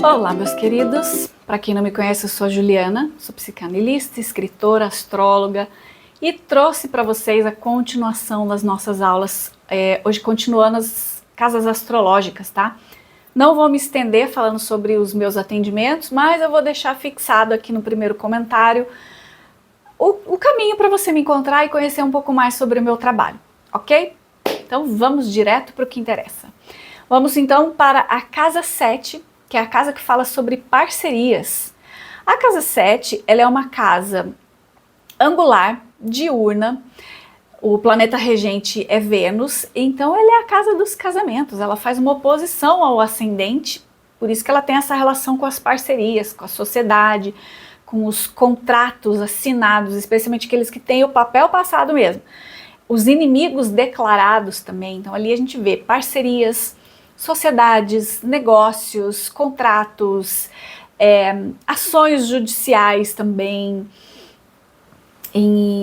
Olá, meus queridos. Para quem não me conhece, eu sou a Juliana, sou psicanalista, escritora, astróloga e trouxe para vocês a continuação das nossas aulas, hoje continuando as casas astrológicas, tá? Não vou me estender falando sobre os meus atendimentos, mas eu vou deixar fixado aqui no primeiro comentário o caminho para você me encontrar e conhecer um pouco mais sobre o meu trabalho, ok? Então vamos direto para o que interessa. Vamos então para a casa 7, que é a casa que fala sobre parcerias. A casa 7, ela é uma casa angular, diurna, o planeta regente é Vênus, então ela é a casa dos casamentos, ela faz uma oposição ao ascendente, por isso que ela tem essa relação com as parcerias, com a sociedade, com os contratos assinados, especialmente aqueles que têm o papel passado mesmo. Os inimigos declarados também, então ali a gente vê parcerias, sociedades, negócios, contratos, ações judiciais também,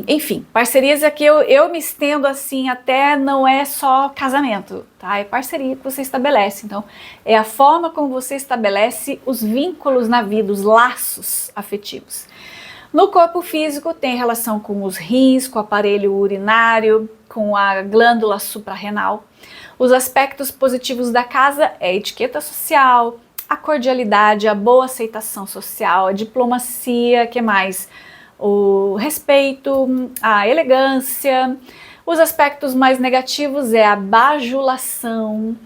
enfim, parcerias é que eu me estendo assim, até não é só casamento, tá? É parceria que você estabelece, então é a forma como você estabelece os vínculos na vida, os laços afetivos. No corpo físico tem relação com os rins, com o aparelho urinário, com a glândula suprarrenal. Os aspectos positivos da casa é a etiqueta social, a cordialidade, a boa aceitação social, a diplomacia, que mais? O respeito, a elegância. Os aspectos mais negativos é a bajulação,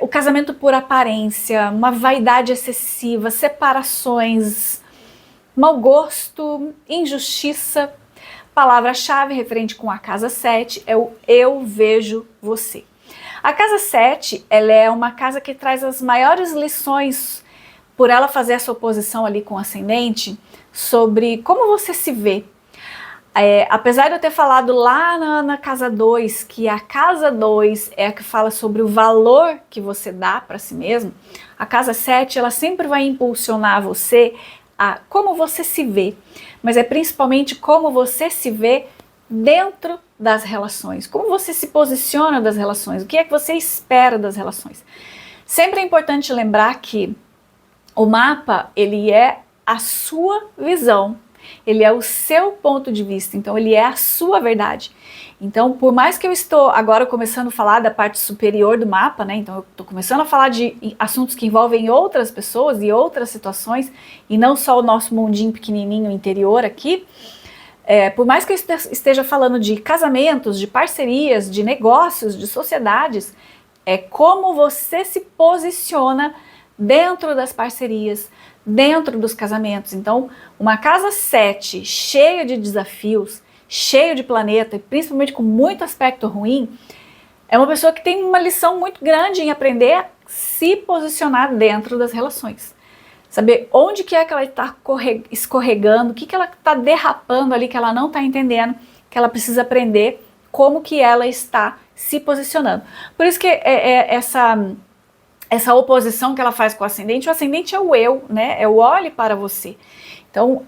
o casamento por aparência, uma vaidade excessiva, separações, mau gosto, injustiça. Palavra-chave referente com a casa 7 é o eu vejo você. A casa 7, ela é uma casa que traz as maiores lições, por ela fazer essa oposição ali com o ascendente, sobre como você se vê. Apesar de eu ter falado lá na casa 2, que a casa 2 é a que fala sobre o valor que você dá para si mesmo, a casa 7, ela sempre vai impulsionar você a como você se vê, mas é principalmente como você se vê dentro das relações, como você se posiciona das relações, o que é que você espera das relações. Sempre é importante lembrar que o mapa, ele é a sua visão, ele é o seu ponto de vista, então ele é a sua verdade. Então, por mais que eu estou agora começando a falar da parte superior do mapa, né? Então eu estou começando a falar de assuntos que envolvem outras pessoas e outras situações, e não só o nosso mundinho pequenininho interior aqui, por mais que eu esteja falando de casamentos, de parcerias, de negócios, de sociedades, é como você se posiciona dentro das parcerias, dentro dos casamentos. Então, uma casa 7 cheia de desafios, cheio de planeta, e principalmente com muito aspecto ruim, é uma pessoa que tem uma lição muito grande em aprender a se posicionar dentro das relações. Saber onde que é que ela está escorregando, o que ela está derrapando ali, que ela não está entendendo, que ela precisa aprender como que ela está se posicionando. Por isso que essa oposição que ela faz com o ascendente é o eu, né? É o olhe para você. Então,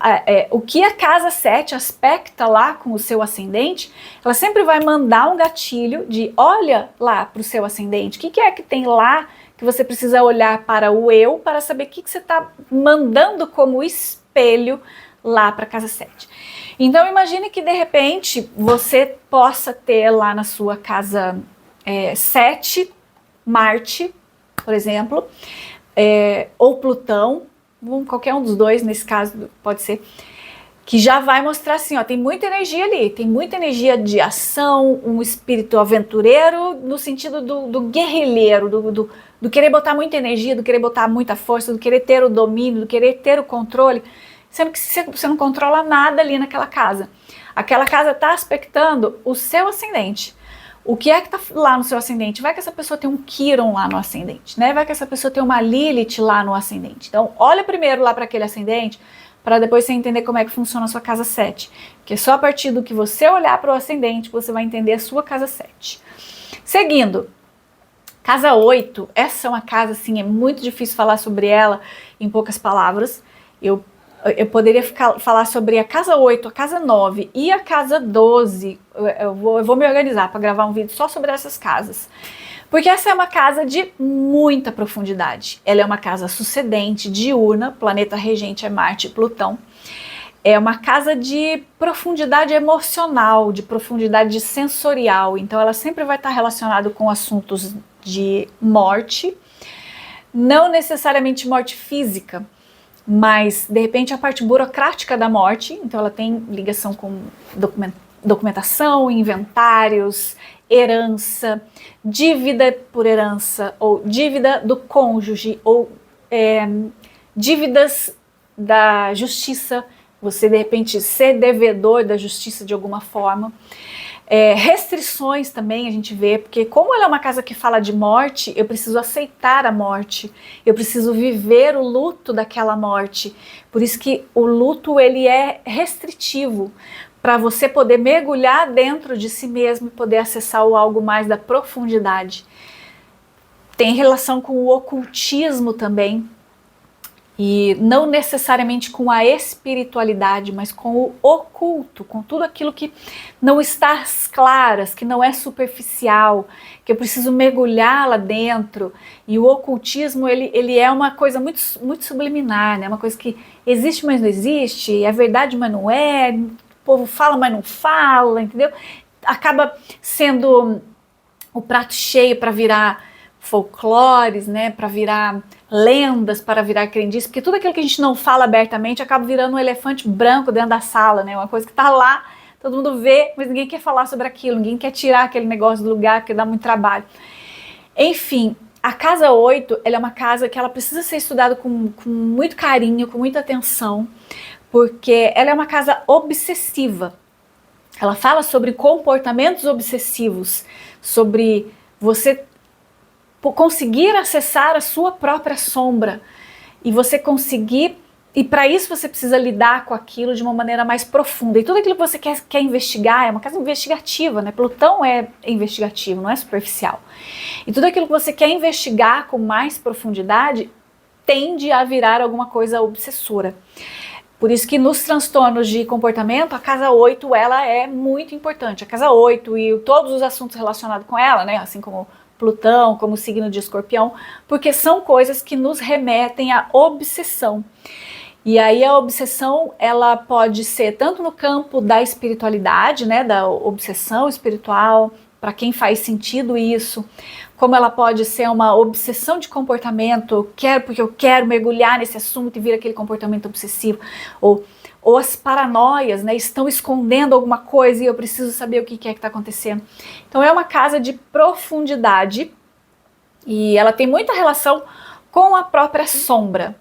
o que a casa 7 aspecta lá com o seu ascendente, ela sempre vai mandar um gatilho de olha lá para o seu ascendente, o que é que tem lá que você precisa olhar para o eu para saber o que você está mandando como espelho lá para a casa 7. Então, imagine que de repente você possa ter lá na sua casa 7, Marte, por exemplo, ou Plutão, qualquer um dos dois, nesse caso pode ser, que já vai mostrar assim, ó, tem muita energia ali, tem muita energia de ação, um espírito aventureiro no sentido do guerrilheiro, do querer botar muita energia, do querer botar muita força, do querer ter o domínio, do querer ter o controle, sendo que você não controla nada ali naquela casa. Aquela casa está aspectando o seu ascendente. O que é que está lá no seu ascendente? Vai que essa pessoa tem um Quiron lá no ascendente, né? Vai que essa pessoa tem uma Lilith lá no ascendente. Então, olha primeiro lá para aquele ascendente, para depois você entender como é que funciona a sua casa 7. Porque só a partir do que você olhar para o ascendente, você vai entender a sua casa 7. Seguindo, casa 8, essa é uma casa, assim, é muito difícil falar sobre ela em poucas palavras. Eu poderia falar sobre a casa 8, a casa 9 e a casa 12. Eu vou me organizar para gravar um vídeo só sobre essas casas. Porque essa é uma casa de muita profundidade. Ela é uma casa sucedente, diurna, planeta regente é Marte e Plutão. É uma casa de profundidade emocional, de profundidade sensorial. Então ela sempre vai estar relacionada com assuntos de morte, não necessariamente morte física, mas de repente a parte burocrática da morte. Então ela tem ligação com documentação, inventários, herança, dívida por herança, ou dívida do cônjuge, ou dívidas da justiça, você de repente ser devedor da justiça de alguma forma. Restrições também a gente vê, porque como ela é uma casa que fala de morte, eu preciso aceitar a morte, eu preciso viver o luto daquela morte. Por isso que o luto ele é restritivo, para você poder mergulhar dentro de si mesmo e poder acessar o algo mais da profundidade. Tem relação com o ocultismo também, e não necessariamente com a espiritualidade, mas com o oculto, com tudo aquilo que não está às claras, que não é superficial, que eu preciso mergulhar lá dentro. E o ocultismo, ele é uma coisa muito, muito subliminar, né? Uma coisa que existe, mas não existe, é verdade, mas não é, o povo fala, mas não fala, entendeu? Acaba sendo o prato cheio para virar folclores, né? Para virar lendas, para virar crendice, porque tudo aquilo que a gente não fala abertamente acaba virando um elefante branco dentro da sala, né? Uma coisa que tá lá, todo mundo vê, mas ninguém quer falar sobre aquilo, ninguém quer tirar aquele negócio do lugar, porque dá muito trabalho. Enfim, a casa 8, ela é uma casa que ela precisa ser estudada com muito carinho, com muita atenção, porque ela é uma casa obsessiva. Ela fala sobre comportamentos obsessivos, sobre você conseguir acessar a sua própria sombra e você conseguir, e para isso você precisa lidar com aquilo de uma maneira mais profunda. E tudo aquilo que você quer investigar é uma casa investigativa, né? Plutão é investigativo, não é superficial. E tudo aquilo que você quer investigar com mais profundidade tende a virar alguma coisa obsessora. Por isso que nos transtornos de comportamento, a casa 8 ela é muito importante. A casa 8 e todos os assuntos relacionados com ela, né? Assim como Plutão, como o signo de Escorpião, porque são coisas que nos remetem à obsessão. E aí a obsessão, ela pode ser tanto no campo da espiritualidade, né, da obsessão espiritual, para quem faz sentido isso, como ela pode ser uma obsessão de comportamento, eu quero porque eu quero mergulhar nesse assunto e vir aquele comportamento obsessivo, ou as paranoias, né, estão escondendo alguma coisa e eu preciso saber o que é que está acontecendo. Então é uma casa de profundidade e ela tem muita relação com a própria sombra.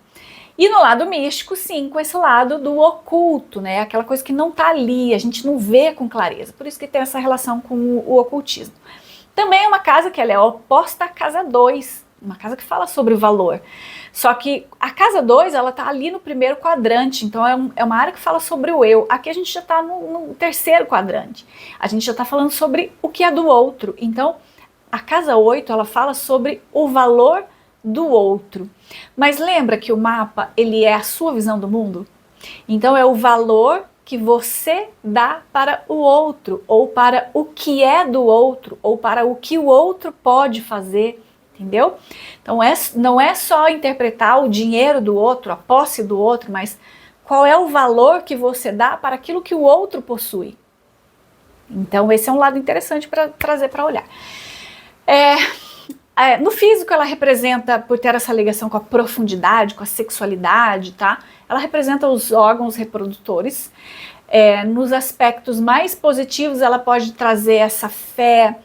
E no lado místico, sim, com esse lado do oculto, né, aquela coisa que não está ali, a gente não vê com clareza. Por isso que tem essa relação com o ocultismo. Também é uma casa que ela é oposta à casa 2, uma casa que fala sobre o valor. Só que a casa 2, ela tá ali no primeiro quadrante, então é uma área que fala sobre o eu. Aqui a gente já tá no terceiro quadrante. A gente já tá falando sobre o que é do outro. Então, a casa 8, ela fala sobre o valor do outro. Mas lembra que o mapa, ele é a sua visão do mundo? Então, é o valor que você dá para o outro, ou para o que é do outro, ou para o que o outro pode fazer. Entendeu? Então não é só interpretar o dinheiro do outro, a posse do outro, mas qual é o valor que você dá para aquilo que o outro possui. Então esse é um lado interessante para trazer para olhar. No físico ela representa, por ter essa ligação com a profundidade, com a sexualidade, tá? Ela representa os órgãos reprodutores. Nos aspectos mais positivos ela pode trazer essa fé,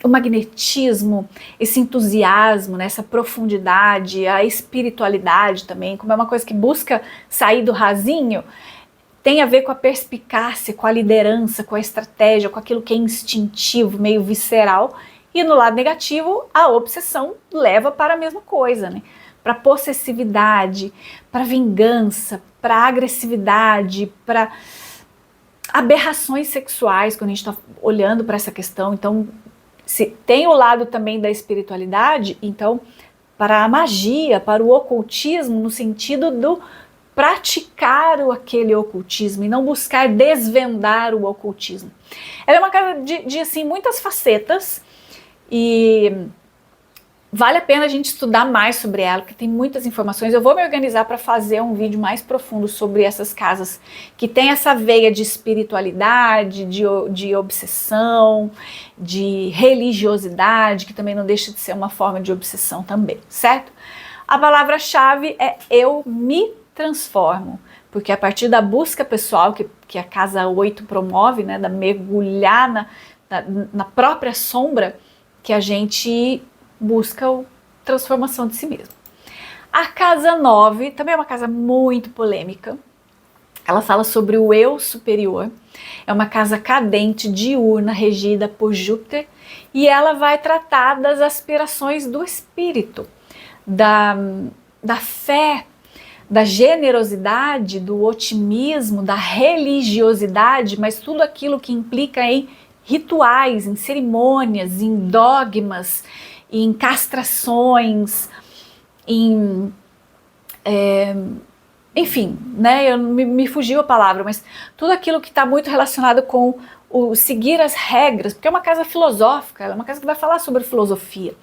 o magnetismo, esse entusiasmo, né, essa profundidade, a espiritualidade também, como é uma coisa que busca sair do rasinho, tem a ver com a perspicácia, com a liderança, com a estratégia, com aquilo que é instintivo, meio visceral. E no lado negativo, a obsessão leva para a mesma coisa, né? Para possessividade, para vingança, para agressividade, para aberrações sexuais, quando a gente está olhando para essa questão. Então, se tem o lado também da espiritualidade, então, para a magia, para o ocultismo, no sentido do praticar aquele ocultismo e não buscar desvendar o ocultismo. Ela é uma casa de assim, muitas facetas e vale a pena a gente estudar mais sobre ela, porque tem muitas informações. Eu vou me organizar para fazer um vídeo mais profundo sobre essas casas que tem essa veia de espiritualidade, de obsessão, de religiosidade, que também não deixa de ser uma forma de obsessão também, certo? A palavra-chave é eu me transformo, porque a partir da busca pessoal que a casa 8 promove, né, da mergulhar na própria sombra, que a gente busca a transformação de si mesmo. A casa 9 também é uma casa muito polêmica. Ela fala sobre o eu superior. É uma casa cadente, diurna, regida por Júpiter. E ela vai tratar das aspirações do espírito, da fé, da generosidade, do otimismo, da religiosidade, mas tudo aquilo que implica em rituais, em cerimônias, em dogmas, em castrações, enfim, né? Me fugiu a palavra, mas tudo aquilo que está muito relacionado com o seguir as regras, porque é uma casa filosófica, é uma casa que vai falar sobre filosofia.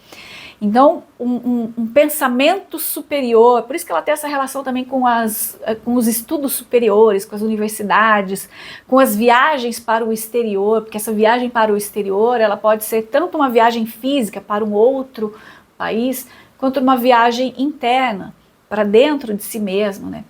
Então, um pensamento superior, por isso que ela tem essa relação também com os estudos superiores, com as universidades, com as viagens para o exterior, porque essa viagem para o exterior, ela pode ser tanto uma viagem física para um outro país, quanto uma viagem interna, para dentro de si mesmo, né?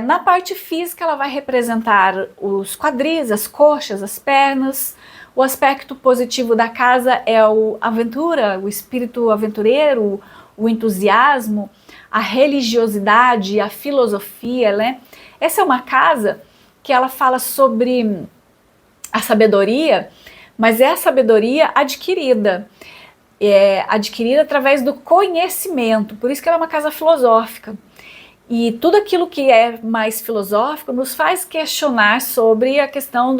Na parte física, ela vai representar os quadris, as coxas, as pernas. O aspecto positivo da casa é a aventura, o espírito aventureiro, o entusiasmo, a religiosidade, a filosofia, né? Essa é uma casa que ela fala sobre a sabedoria, mas é a sabedoria adquirida. Adquirida através do conhecimento, por isso que ela é uma casa filosófica. E tudo aquilo que é mais filosófico nos faz questionar sobre a questão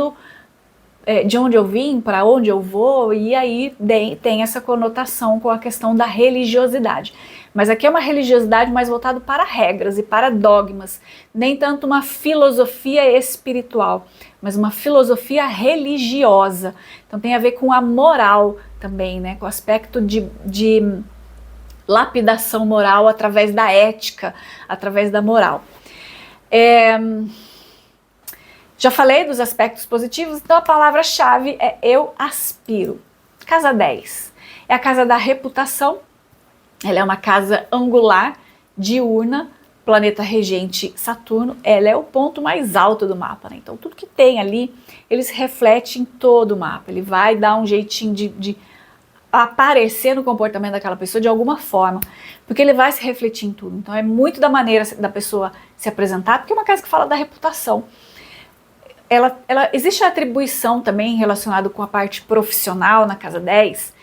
de onde eu vim, para onde eu vou, e aí tem essa conotação com a questão da religiosidade. Mas aqui é uma religiosidade mais voltada para regras e para dogmas, nem tanto uma filosofia espiritual, mas uma filosofia religiosa. Então tem a ver com a moral também, né? Com o aspecto de lapidação moral através da ética, através da moral. Já falei dos aspectos positivos, então a palavra-chave é eu aspiro. Casa 10 é a casa da reputação. Ela é uma casa angular, diurna, planeta regente Saturno. Ela é o ponto mais alto do mapa, né? Então tudo que tem ali, ele se reflete em todo o mapa. Ele vai dar um jeitinho de aparecer no comportamento daquela pessoa de alguma forma, porque ele vai se refletir em tudo. Então é muito da maneira da pessoa se apresentar, porque é uma casa que fala da reputação. Existe a atribuição também relacionada com a parte profissional na casa 10,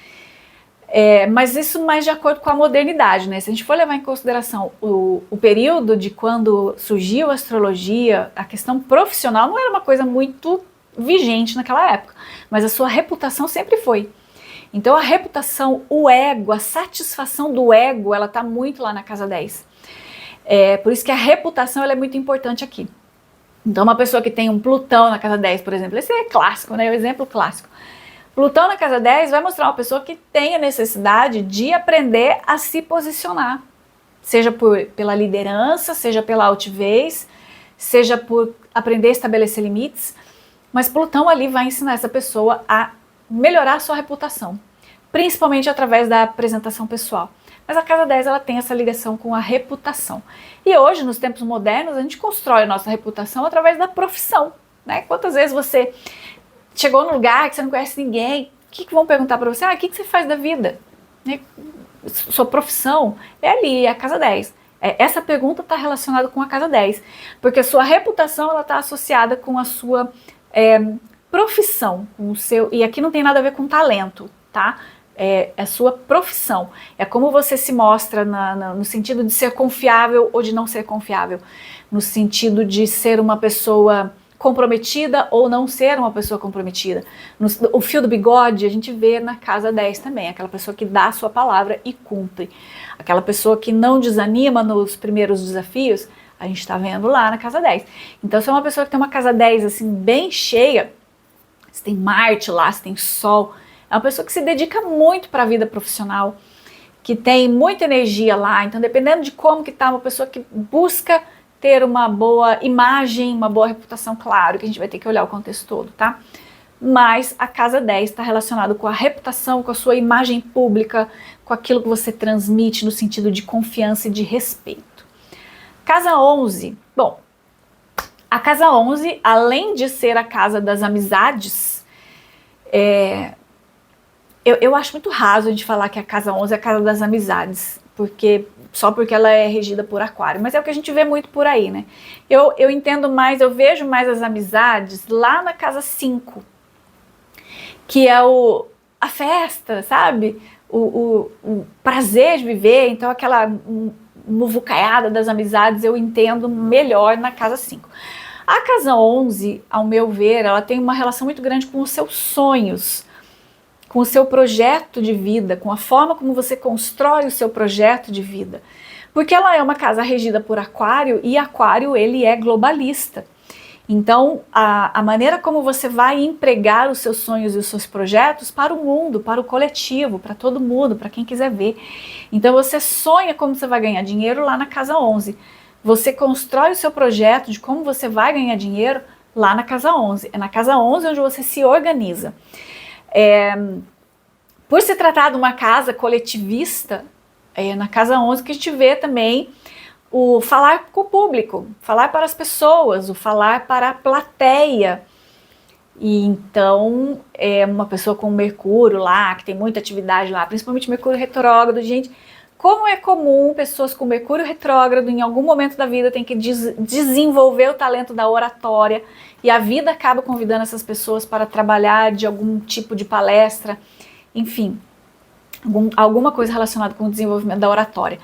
mas isso mais de acordo com a modernidade, né? Se a gente for levar em consideração o período de quando surgiu a astrologia, a questão profissional não era uma coisa muito vigente naquela época, mas a sua reputação sempre foi. Então a reputação, o ego, a satisfação do ego, ela está muito lá na casa 10. Por isso que a reputação ela é muito importante aqui. Então uma pessoa que tem um Plutão na casa 10, por exemplo, esse é clássico, né? O exemplo clássico. Plutão na casa 10 vai mostrar uma pessoa que tem a necessidade de aprender a se posicionar. Seja pela liderança, seja pela altivez, seja por aprender a estabelecer limites. Mas Plutão ali vai ensinar essa pessoa a melhorar a sua reputação, principalmente através da apresentação pessoal. Mas a casa 10 ela tem essa ligação com a reputação. E hoje, nos tempos modernos, a gente constrói a nossa reputação através da profissão, né? Quantas vezes você chegou num lugar que você não conhece ninguém, o que vão perguntar para você? O que você faz da vida? Sua profissão é ali, é a casa 10. Essa pergunta está relacionada com a casa 10, porque a sua reputação está associada com a sua profissão, com o seu, e aqui não tem nada a ver com talento, tá? É a sua profissão, é como você se mostra no sentido de ser confiável ou de não ser confiável, no sentido de ser uma pessoa comprometida ou não ser uma pessoa comprometida. O fio do bigode a gente vê na casa 10 também, aquela pessoa que dá a sua palavra e cumpre, aquela pessoa que não desanima nos primeiros desafios, a gente está vendo lá na casa 10. Então se é uma pessoa que tem uma casa 10 assim bem cheia, se tem Marte lá, se tem Sol, É uma pessoa que se dedica muito para a vida profissional, que tem muita energia lá. Então, dependendo de como que tá, uma pessoa que busca ter uma boa imagem, uma boa reputação, claro que a gente vai ter que olhar o contexto todo, tá? Mas a casa 10 está relacionado com a reputação, com a sua imagem pública, com aquilo que você transmite no sentido de confiança e de respeito. Casa 11, bom, a casa 11, além de ser a casa das amizades, eu acho muito raso a gente falar que a casa 11 é a casa das amizades, só porque ela é regida por aquário, mas é o que a gente vê muito por aí, né? Eu entendo mais, eu vejo mais as amizades lá na casa 5, que é a festa, sabe? O prazer de viver, então aquela muvucaiada das amizades eu entendo melhor na casa 5. A casa 11, ao meu ver, ela tem uma relação muito grande com os seus sonhos, com o seu projeto de vida, com a forma como você constrói o seu projeto de vida. Porque ela é uma casa regida por aquário, e aquário ele é globalista. Então, a maneira como você vai empregar os seus sonhos e os seus projetos para o mundo, para o coletivo, para todo mundo, para quem quiser ver. Então, você sonha como você vai ganhar dinheiro lá na casa 11. Você constrói o seu projeto de como você vai ganhar dinheiro lá na casa 11. É na casa 11 onde você se organiza. Por se tratar de uma casa coletivista, na casa 11 que a gente vê também o falar com o público, falar para as pessoas, o falar para a plateia. E então, uma pessoa com Mercúrio lá, que tem muita atividade lá, principalmente Mercúrio retrógrado, gente, como é comum pessoas com Mercúrio retrógrado em algum momento da vida tem que desenvolver o talento da oratória, e a vida acaba convidando essas pessoas para trabalhar de algum tipo de palestra, enfim, alguma coisa relacionada com o desenvolvimento da oratória,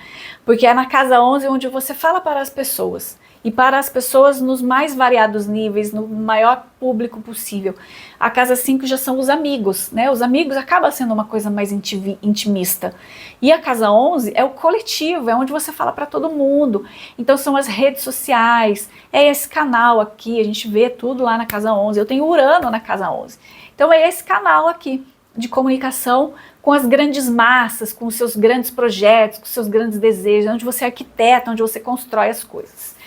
porque é na casa 11 onde você fala para as pessoas, e para as pessoas nos mais variados níveis, no maior público possível. A casa 5 já são os amigos, né? Os amigos acaba sendo uma coisa mais intimista, e a casa 11 é o coletivo, é onde você fala para todo mundo. Então são as redes sociais, é esse canal aqui, a gente vê tudo lá na casa 11, eu tenho Urano na casa 11, então é esse canal aqui de comunicação com as grandes massas, com os seus grandes projetos, com os seus grandes desejos, onde você arquiteta, onde você constrói as coisas.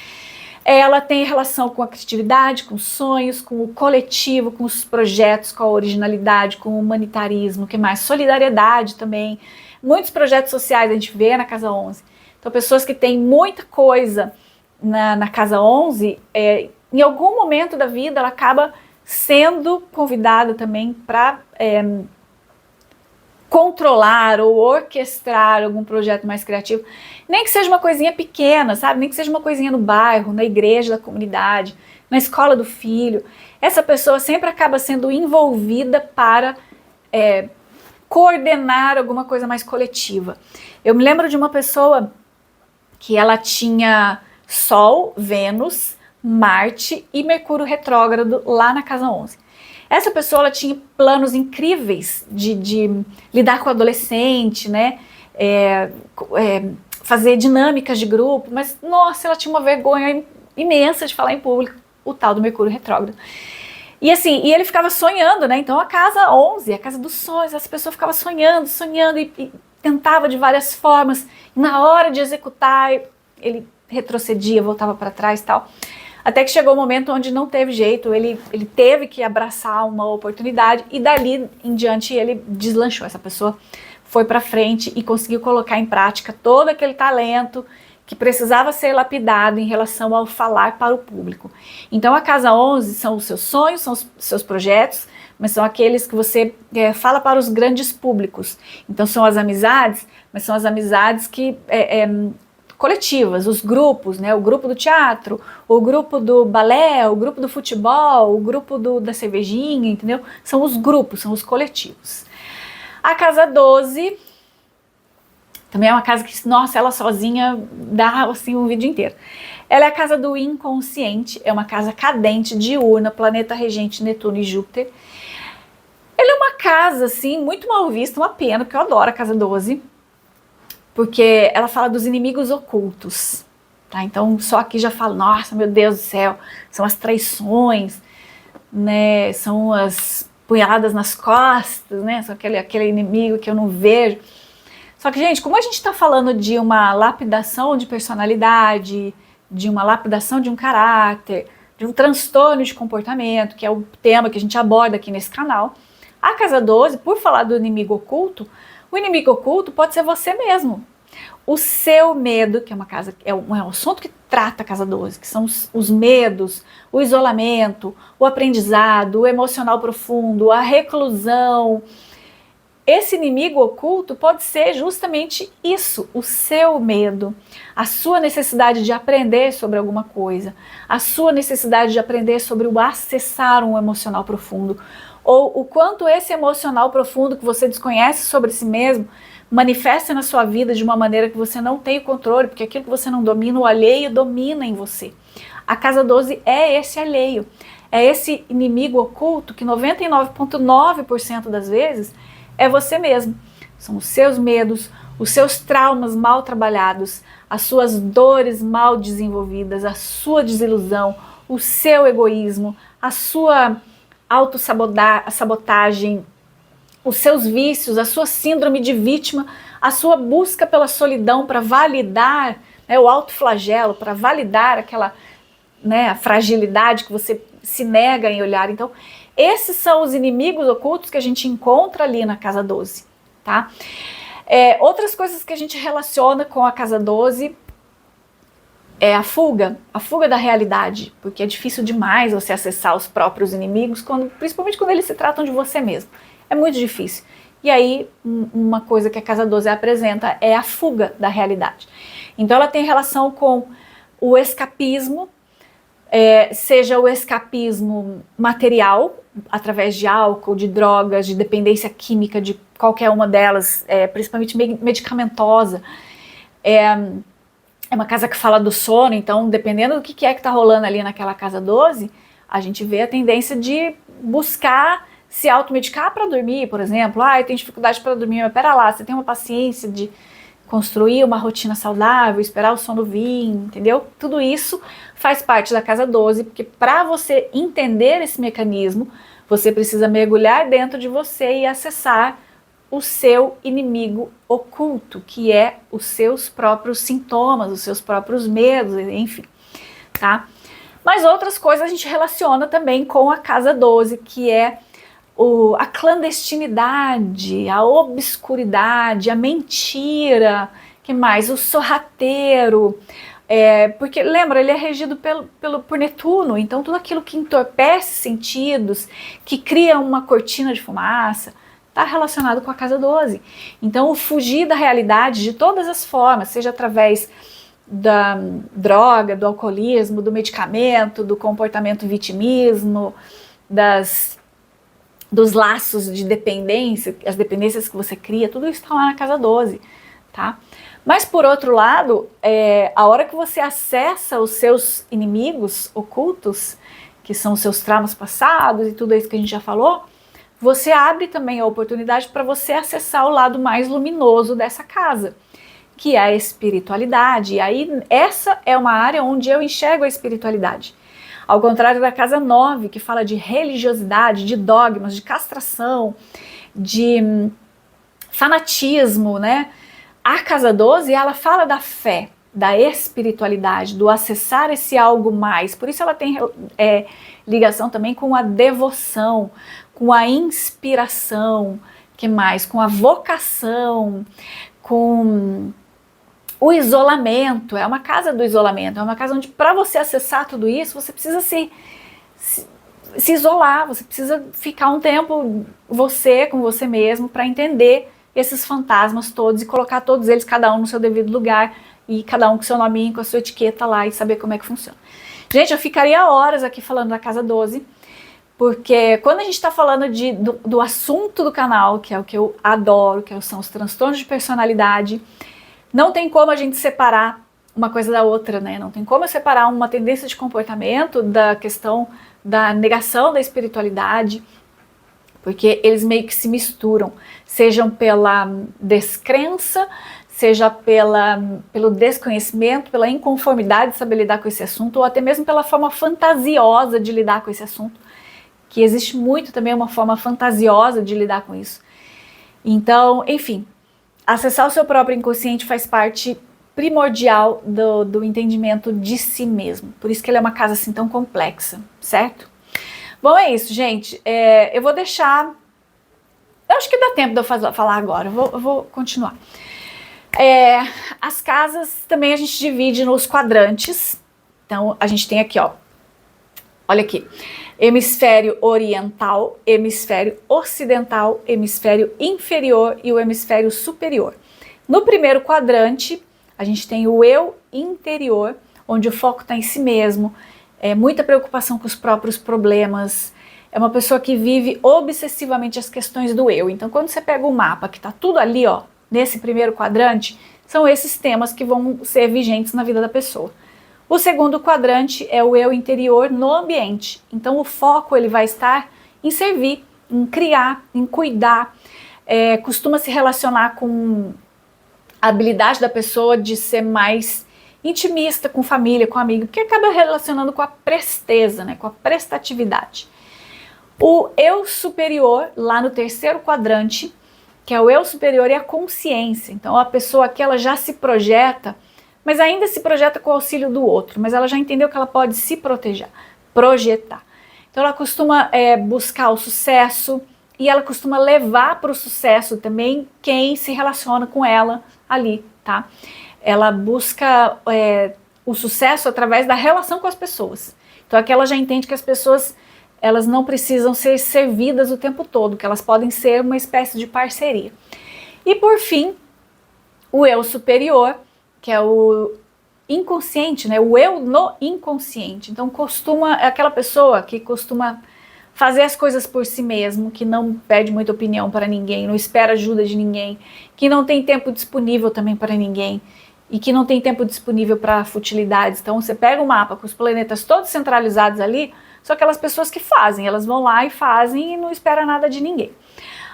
Ela tem relação com a criatividade, com os sonhos, com o coletivo, com os projetos, com a originalidade, com o humanitarismo, que mais? Solidariedade também. Muitos projetos sociais a gente vê na casa 11. Então, pessoas que têm muita coisa na casa 11, em algum momento da vida, ela acaba sendo convidada também para controlar ou orquestrar algum projeto mais criativo, nem que seja uma coisinha pequena, sabe? Nem que seja uma coisinha no bairro, na igreja da comunidade, na escola do filho. Essa pessoa sempre acaba sendo envolvida para coordenar alguma coisa mais coletiva. Eu me lembro de uma pessoa que ela tinha Sol, Vênus, Marte e Mercúrio retrógrado lá na casa 11. Essa pessoa ela tinha planos incríveis de lidar com o adolescente, né? Fazer dinâmicas de grupo, mas nossa, ela tinha uma vergonha imensa de falar em público, o tal do Mercúrio retrógrado. E assim, e ele ficava sonhando, né? Então a casa 11, a casa dos sonhos, essa pessoa ficava sonhando e tentava de várias formas. E na hora de executar, ele retrocedia, voltava para trás e tal. Até que chegou o momento onde não teve jeito, ele teve que abraçar uma oportunidade, e dali em diante ele deslanchou. Essa pessoa foi para frente e conseguiu colocar em prática todo aquele talento que precisava ser lapidado em relação ao falar para o público. Então a casa 11 são os seus sonhos, são os seus projetos, mas são aqueles que você fala para os grandes públicos. Então são as amizades, mas são as amizades que coletivas, os grupos, né? O grupo do teatro, o grupo do balé, o grupo do futebol, o grupo da cervejinha, entendeu? São os grupos, são os coletivos. A casa 12 também é uma casa que, nossa, ela sozinha dá assim um vídeo inteiro. Ela é a casa do inconsciente, é uma casa cadente, diurna, planeta regente Netuno e Júpiter. Ela é uma casa, assim, muito mal vista, uma pena, porque eu adoro a casa 12, porque ela fala dos inimigos ocultos, tá? Então só aqui já fala, nossa, meu Deus do céu, são as traições, né? São as punhaladas nas costas, né? Só aquele inimigo que eu não vejo. Só que, gente, como a gente está falando de uma lapidação de personalidade, de uma lapidação de um caráter, de um transtorno de comportamento, que é o tema que a gente aborda aqui nesse canal, a casa 12, por falar do inimigo oculto, o inimigo oculto pode ser você mesmo. O seu medo, que é um assunto que trata a casa 12, que são os medos, o isolamento, o aprendizado, o emocional profundo, a reclusão. Esse inimigo oculto pode ser justamente isso, o seu medo, a sua necessidade de aprender sobre alguma coisa, a sua necessidade de aprender sobre o acessar um emocional profundo, ou o quanto esse emocional profundo que você desconhece sobre si mesmo manifesta na sua vida de uma maneira que você não tem o controle, porque aquilo que você não domina, o alheio domina em você. A casa 12 é esse alheio, é esse inimigo oculto que 99,9% das vezes é você mesmo. São os seus medos, os seus traumas mal trabalhados, as suas dores mal desenvolvidas, a sua desilusão, o seu egoísmo, a sua autossabotagem, os seus vícios, a sua síndrome de vítima, a sua busca pela solidão para validar, né, o autoflagelo, para validar aquela, né, a fragilidade que você se nega em olhar. Então, esses são os inimigos ocultos que a gente encontra ali na casa 12, tá? Outras coisas que a gente relaciona com a casa 12 é a fuga da realidade, porque é difícil demais você acessar os próprios inimigos, principalmente quando eles se tratam de você mesmo. É muito difícil. E aí, uma coisa que a casa 12 apresenta é a fuga da realidade. Então, ela tem relação com o escapismo, seja o escapismo material, através de álcool, de drogas, de dependência química, de qualquer uma delas, principalmente medicamentosa. É uma casa que fala do sono, então, dependendo do que é que está rolando ali naquela casa 12, a gente vê a tendência de buscar se automedicar para dormir, por exemplo. Eu tenho dificuldade para dormir, mas pera lá, você tem uma paciência de construir uma rotina saudável, esperar o sono vir, entendeu? Tudo isso faz parte da casa 12, porque para você entender esse mecanismo, você precisa mergulhar dentro de você e acessar o seu inimigo oculto, que é os seus próprios sintomas, os seus próprios medos, enfim, tá? Mas outras coisas a gente relaciona também com a casa 12, que é a clandestinidade, a obscuridade, a mentira, que mais? O sorrateiro, porque lembra, ele é regido por Netuno, então tudo aquilo que entorpece sentidos, que cria uma cortina de fumaça, está relacionado com a casa 12. Então o fugir da realidade de todas as formas, seja através da droga, do alcoolismo, do medicamento, do comportamento vitimismo, dos laços de dependência, as dependências que você cria, tudo isso está lá na casa 12, tá? Mas por outro lado, a hora que você acessa os seus inimigos ocultos, que são os seus traumas passados e tudo isso que a gente já falou, você abre também a oportunidade para você acessar o lado mais luminoso dessa casa, que é a espiritualidade. E aí essa é uma área onde eu enxergo a espiritualidade. Ao contrário da casa 9, que fala de religiosidade, de dogmas, de castração, de fanatismo, né? A casa 12, ela fala da fé, da espiritualidade, do acessar esse algo mais. Por isso ela tem ligação também com a devoção, com a inspiração, que mais? Com a vocação, com o isolamento. É uma casa do isolamento, é uma casa onde para você acessar tudo isso, você precisa se isolar, você precisa ficar um tempo com você mesmo, para entender esses fantasmas todos e colocar todos eles, cada um no seu devido lugar, e cada um com seu nominho, com a sua etiqueta lá, e saber como é que funciona. Gente, eu ficaria horas aqui falando da casa 12, porque quando a gente está falando do assunto do canal, que é o que eu adoro, que são os transtornos de personalidade, não tem como a gente separar uma coisa da outra, né? Não tem como eu separar uma tendência de comportamento da questão da negação da espiritualidade, porque eles meio que se misturam, sejam pela descrença, seja pelo desconhecimento, pela inconformidade de saber lidar com esse assunto, ou até mesmo pela forma fantasiosa de lidar com esse assunto, que existe muito também uma forma fantasiosa de lidar com isso. Então, enfim, acessar o seu próprio inconsciente faz parte primordial do entendimento de si mesmo. Por isso que ele é uma casa assim tão complexa, certo? Bom, é isso, gente. Eu vou deixar... Eu acho que dá tempo de eu falar agora. Eu vou continuar. As casas também a gente divide nos quadrantes. Então, a gente tem aqui, ó. Olha aqui. Hemisfério oriental, hemisfério ocidental, hemisfério inferior e o hemisfério superior. No primeiro quadrante, a gente tem o eu interior, onde o foco está em si mesmo, muita preocupação com os próprios problemas, é uma pessoa que vive obsessivamente as questões do eu. Então, quando você pega o mapa, que está tudo ali, ó, nesse primeiro quadrante, são esses temas que vão ser vigentes na vida da pessoa. O segundo quadrante é o eu interior no ambiente. Então o foco ele vai estar em servir, em criar, em cuidar. Costuma se relacionar com a habilidade da pessoa de ser mais intimista com família, com amigo, porque acaba relacionando com a presteza, né, com a prestatividade. O eu superior, lá no terceiro quadrante, que é o eu superior e a consciência. Então a pessoa aqui ela já se projeta, mas ainda se projeta com o auxílio do outro, mas ela já entendeu que ela pode se projetar. Então ela costuma buscar o sucesso e ela costuma levar para o sucesso também quem se relaciona com ela ali, tá? Ela busca o sucesso através da relação com as pessoas. Então aqui ela já entende que as pessoas elas não precisam ser servidas o tempo todo, que elas podem ser uma espécie de parceria. E por fim, o eu superior, que é o inconsciente, né? O eu no inconsciente. Então é aquela pessoa que costuma fazer as coisas por si mesmo, que não pede muita opinião para ninguém, não espera ajuda de ninguém, que não tem tempo disponível também para ninguém e que não tem tempo disponível para futilidades. Então você pega o mapa com os planetas todos centralizados ali, são aquelas pessoas que fazem, elas vão lá e fazem e não esperam nada de ninguém.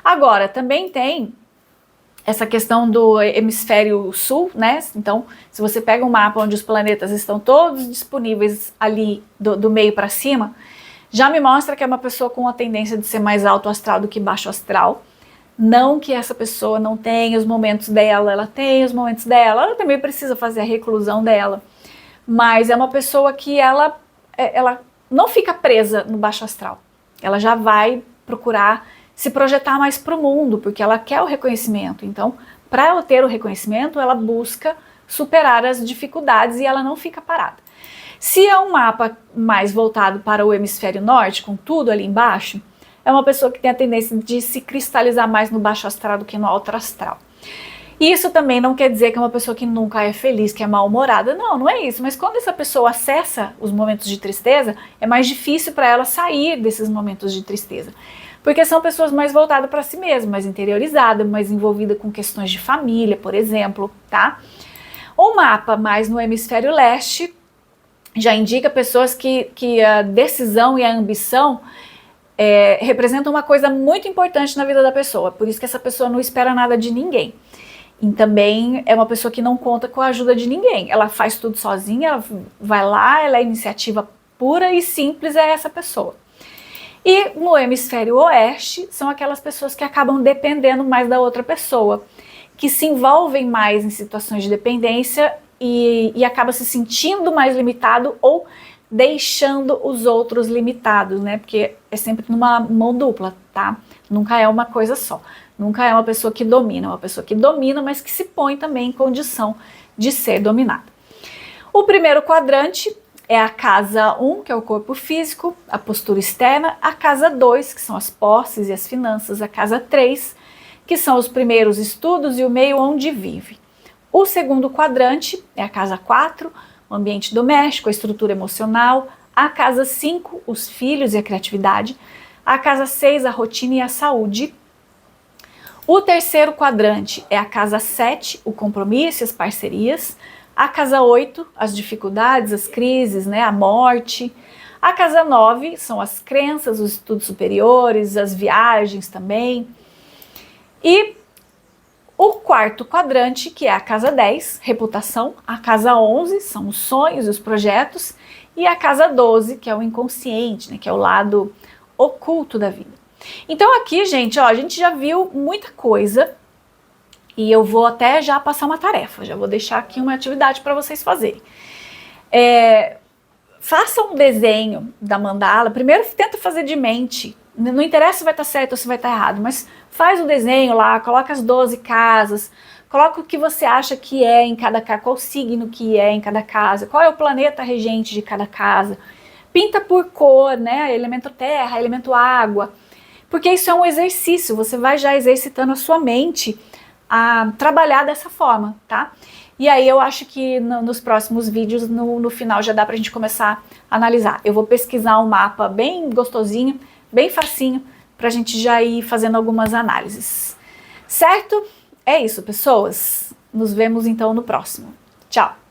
Agora, também tem essa questão do hemisfério sul, né? Então, se você pega um mapa onde os planetas estão todos disponíveis ali do meio para cima, já me mostra que é uma pessoa com a tendência de ser mais alto astral do que baixo astral. Não que essa pessoa não tenha os momentos dela, ela tem os momentos dela, ela também precisa fazer a reclusão dela, mas é uma pessoa que ela não fica presa no baixo astral, ela já vai procurar se projetar mais para o mundo, porque ela quer o reconhecimento. Então, para ela ter o reconhecimento, ela busca superar as dificuldades e ela não fica parada. Se é um mapa mais voltado para o hemisfério norte, com tudo ali embaixo, é uma pessoa que tem a tendência de se cristalizar mais no baixo astral do que no alto astral. Isso também não quer dizer que é uma pessoa que nunca é feliz, que é mal-humorada. Não, não é isso. Mas quando essa pessoa acessa os momentos de tristeza, é mais difícil para ela sair desses momentos de tristeza. Porque são pessoas mais voltadas para si mesmas, mais interiorizadas, mais envolvidas com questões de família, por exemplo, tá? O mapa mais no hemisfério leste já indica pessoas que a decisão e a ambição representam uma coisa muito importante na vida da pessoa. Por isso que essa pessoa não espera nada de ninguém. E também é uma pessoa que não conta com a ajuda de ninguém. Ela faz tudo sozinha, ela vai lá, ela é iniciativa pura e simples, é essa pessoa. E no hemisfério oeste são aquelas pessoas que acabam dependendo mais da outra pessoa, que se envolvem mais em situações de dependência e acaba se sentindo mais limitado ou deixando os outros limitados, né? Porque é sempre numa mão dupla, tá? Nunca é uma coisa só. Nunca é uma pessoa que domina, é uma pessoa que domina, mas que se põe também em condição de ser dominada. O primeiro quadrante é a casa 1, que é o corpo físico, a postura externa, a casa 2, que são as posses e as finanças, a casa 3, que são os primeiros estudos e o meio onde vive. O segundo quadrante é a casa 4, o ambiente doméstico, a estrutura emocional, a casa 5, os filhos e a criatividade, a casa 6, a rotina e a saúde. O terceiro quadrante é a casa 7, o compromisso e as parcerias. A casa 8, as dificuldades, as crises, né, a morte. A casa 9 são as crenças, os estudos superiores, as viagens também. E o quarto quadrante, que é a casa 10, reputação. A casa 11 são os sonhos e os projetos. E a casa 12, que é o inconsciente, né, que é o lado oculto da vida. Então aqui, gente, ó, a gente já viu muita coisa e eu vou até já passar uma tarefa, já vou deixar aqui uma atividade para vocês fazerem. Faça um desenho da mandala, primeiro tenta fazer de mente, não interessa se vai estar certo ou se vai estar errado, mas faz o desenho lá, coloca as 12 casas, coloca o que você acha que é em cada casa, qual signo que é em cada casa, qual é o planeta regente de cada casa, pinta por cor, né, elemento terra, elemento água, porque isso é um exercício, você vai já exercitando a sua mente a trabalhar dessa forma, tá? E aí eu acho que nos próximos vídeos, no final, já dá pra gente começar a analisar. Eu vou pesquisar um mapa bem gostosinho, bem facinho, pra gente já ir fazendo algumas análises. Certo? É isso, pessoas. Nos vemos então no próximo. Tchau!